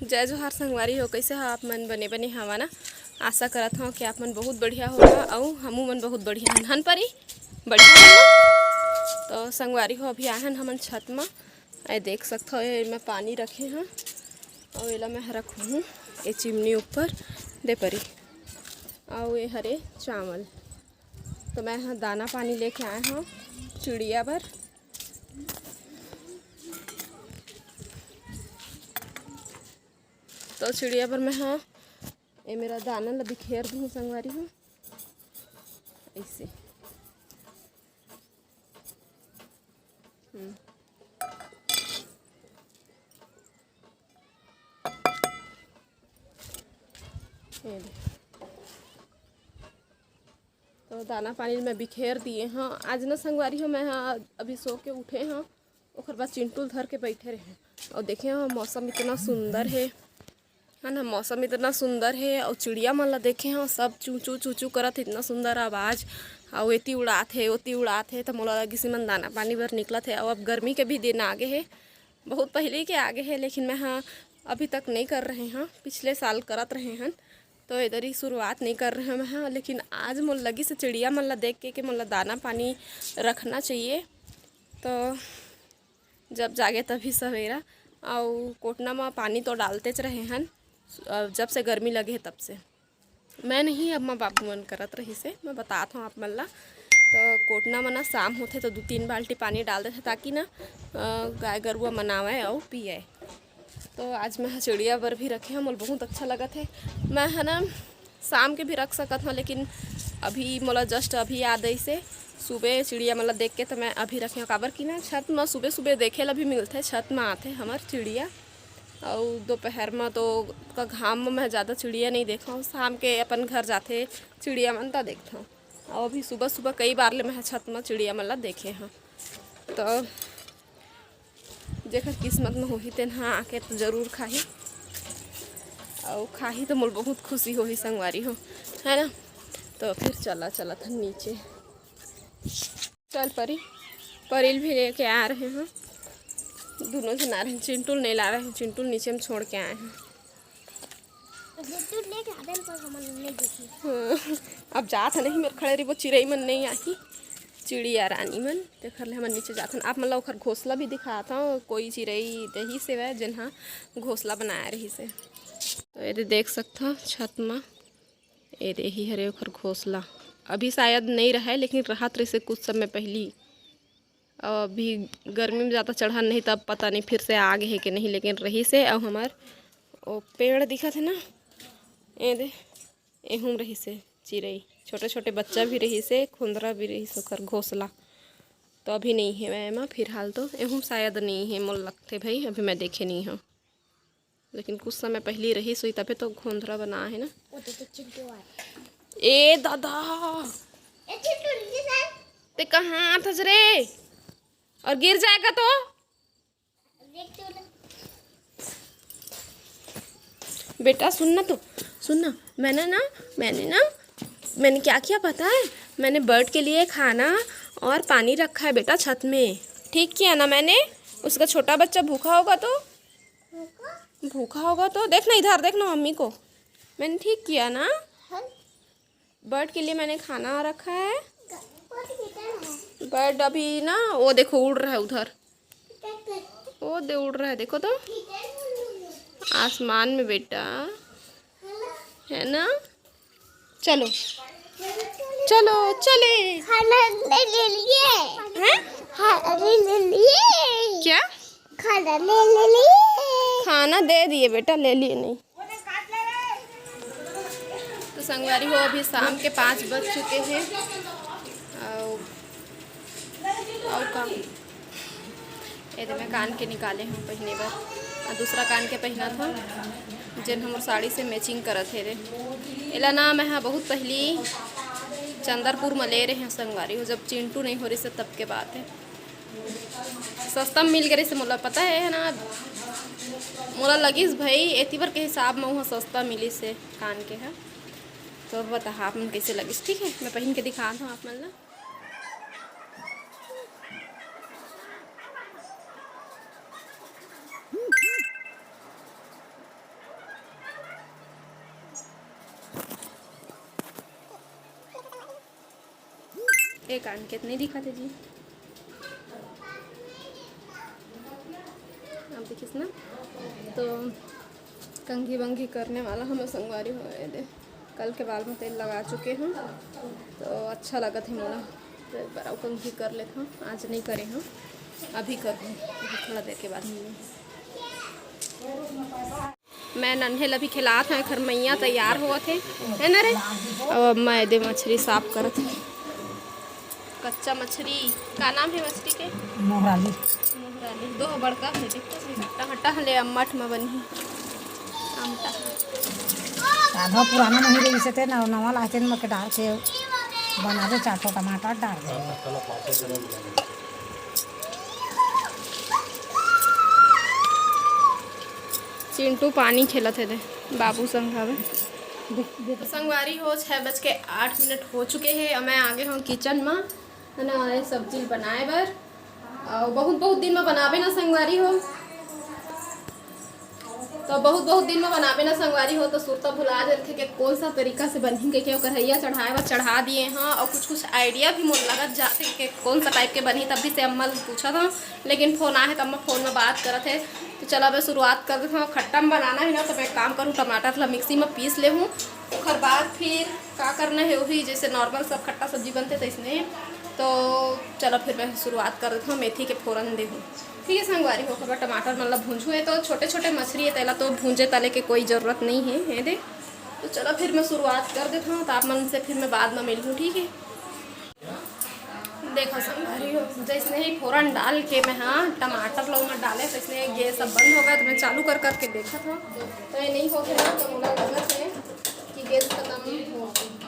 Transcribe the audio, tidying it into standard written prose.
जय जोहार संगवारी हो। कैसे हो आप मन? बने बने हवा ना। आशा करत हूँ कि आप मन बहुत बढ़िया होगा और हमू मन बहुत बढ़िया हन परी बढ़िया हन। तो संगवारी हो अभी आहन हमन छत में। ए देख सकते हो मैं पानी रखे हैं और एला मैं रखूँ ये चिमनी ऊपर दे परी और ये हरे चावल। तो मैं यहाँ दाना पानी लेके आए हूँ चिड़िया पर। तो चिड़िया पर मैं हाँ ये मेरा दाना ला बिखेर दूँ संगवारी हूँ ऐसे। तो दाना पानी में बिखेर दिए हाँ। आज ना संगवारी हो मैं हाँ अभी सो के उठे हाँ और बाद चिंटू धर के बैठे रहे और देखे हाँ मौसम इतना सुंदर है ना। मौसम इतना सुंदर है और चिड़िया मन ला देखे हाँ सब चूचू चूचू करत। इतना सुंदर आवाज़ और एती उड़ात है ओती उड़ात है। तो मोला लगी मन दाना पानी बर निकलत है। और अब गर्मी के भी दिन आगे है, बहुत पहले के आगे है, लेकिन मैं हाँ अभी तक नहीं कर रहे हैं। पिछले साल करत रहे हैं तो इधर ही शुरुआत नहीं कर रहे हैं मैं हाँ। लेकिन आज मोल लगी से चिड़िया मन ला देख के कि मोला दाना पानी रखना चाहिए। तो जब जागे तभी सवेरा और कोटना में पानी तो डालते च रहे हैं जब से गर्मी लगे है तब से। मैं नहीं अब माँ बाबू मन करत रही से मैं बताता हूँ आप मन ला। तो कोटना में ना शाम होते तो 2-3 बाल्टी पानी डाल देते ताकि ना गाय गरुआ मनावे और पिए। तो आज मैं चिड़िया बर भी रखे हैं। मोल बहुत अच्छा लगा थे। मैं है ना शाम के भी रख सकत हूँ लेकिन अभी मोला जस्ट अभी याद आई से सुबह चिड़िया मतलब देख के तो मैं अभी रखे काबर की ना छत में सुबह सुबह देखे ला भी मिलते। छत में आते हमार चिड़िया और दोपहर में तो का घाम में मैं ज़्यादा चिड़िया नहीं देखा हूँ। शाम के अपन घर जाते चिड़िया मन ता देखता हूँ और अभी सुबह सुबह कई बार ले मैं छत में चिड़िया मतलब देखे हैं। तो जेकर किस्मत में होही तेन हाँ आके तो जरूर खाही और खाही तो मोल बहुत खुशी होही संगवारी हो है ना। तो फिर चला था नीचे। चल परी परिल भी लेके आ रहे हैं। दोनों जन आ रहे हैं। चिंटू नहीं ला रहे हैं, चिंटू नीचे में छोड़ के आए हैं। अब जात नहीं मेरे खड़े रही वो चिड़ई मन नहीं आई चिड़िया रानी मन देख ले हमन नीचे जाथन। आप मतलब ओखर घोंसला भी दिखाता हूँ। कोई चिड़ई दही से वह जिन्हा घोंसला बनाया रही से। तो ये देख सकता छत में ये रही हरे ओखर घोंसला। अभी शायद नहीं रहा है लेकिन राहत रही से कुछ समय पहली। और अभी गर्मी में ज़्यादा चढ़ा नहीं तब पता नहीं फिर से आगे है कि नहीं, लेकिन रही से और हमार वो पेड़ दिखा थे ना ए दे एहूँ रही से चिड़ई छोटे छोटे बच्चा भी रही से खुंदरा भी रही से ओकर घोंसला। तो अभी नहीं है मैं फिलहाल तो एहूँ शायद नहीं है मोल लगते भाई अभी मैं देखे नहीं हूँ लेकिन कुछ समय पहले रही सोई तभी तो घोंधरा बना है ना। ए दादा ते कहाँ फंस रे और गिर जाएगा तो। बेटा सुनना तो सुनना मैंने क्या किया पता है? मैंने बर्ड के लिए खाना और पानी रखा है बेटा छत में। ठीक किया ना मैंने। उसका छोटा बच्चा भूखा होगा तो देखना इधर देखना मम्मी को। मैंने ठीक किया ना। बर्ड के लिए मैंने खाना रखा है। बर्ड अभी ना वो देखो उड़ रहा है उधर वो दे उड़ रहा है देखो तो आसमान में बेटा है ना। चलो चलो चले खाना ले लिए हैं? ले लिए क्या खाना ले लिए खाना दे दिए बेटा ले लिए नहीं। तो संगवारी हो अभी शाम के 5 बज चुके हैं और का ये तो मैं कान के निकाले हूँ पहने बार और दूसरा कान के पहना था जिन हमारे साड़ी से मैचिंग करत है रे। एला ना मैं हाँ बहुत पहली चंदरपुर में ले रहे हैं संगवारी हो जब चिंटू नहीं हो रही से तब के बात है। सस्ता में मिल गई से मोला पता है ना। मोला लगी भाई एती बार के हिसाब में वहाँ सस्ता मिली से कान के है। तो बता आप मन कैसे लगी ठीक है मैं पहन के दिखाता हूँ आप मन ला। एक आन के नहीं दिखा थे जी। अब देखिस ना, तो कंघी वंघी करने वाला हम संगवारी हो गए दे। कल के बाल में तेल लगा चुके हैं तो अच्छा लगा था मोला, तो एक बार कंघी कर लेते हैं। आज नहीं करे हैं, अभी कर दूँ थोड़ा देर के बाद। मैं नन्हे अभी खिलात हैं, घर मैया तैयार हुआ थे है ना रे। अब मैं दे मछली साफ करत है, कच्चा मछली। का नाम है मछली के? मोहराली। मोहराली दो बड़का है, हट्टा हट्टा ले अम्मठ में बनी आमटा। आधा पुराना नहीं रही से थे ना, नवा लाते में के डाल के बना दे, 4 टमाटर डाल दे। चिंटू पानी खेलत है दे बाबू संघावे। संगवारी हो 6:08 हो चुके हैं और मैं आगे हूँ किचन में है ना, ये सब्जी बनाए बर। और बहुत दिन में बनाबे ना संगवारी हो, तो बहुत दिन में बनाबे ना संगवारी हो, तो सुरता भुला जाते कि कौन सा तरीका से बनी के कढ़ैया चढ़ाए बर चढ़ा दिए हैं। और कुछ आइडिया भी मोल लगत जाते कि कौन सा टाइप के बनी। तब भी से अम्मा पूछा था, लेकिन फ़ोन आए तो अम्मा फ़ोन में बात करत है। तो चला मैं शुरुआत कर देता हूँ। खट्टा में बनाना है ना, तो मैं काम करूँ टमाटर ला मिक्सी में पीस ले हूँ। उसके बाद फिर क्या करना है वही जैसे नॉर्मल सब खट्टा सब्जी बनते तो इसमें। तो चलो फिर मैं शुरुआत कर देता हूँ, मेथी के फ़ौरन दे हूँ। ठीक है संगवारी हो, खबर टमाटर मतलब भूंजू है, तो छोटे छोटे मछली है तेला तो भूंजे तले के कोई ज़रूरत नहीं है दे। तो चलो फिर मैं शुरुआत कर देता हूँ, तो आप मन से फिर मैं बाद में मिलूँ। ठीक है, देखो संगवारी हो, जैसे ही फ़ौरन डाल के मैं टमाटर लोग में डाले, तो इसने गैस सब बंद हो गया। तो मैं चालू करके देखा था, तो ये नहीं हो गया। तो मुझे लगा है कि गैस खत्म हो गई।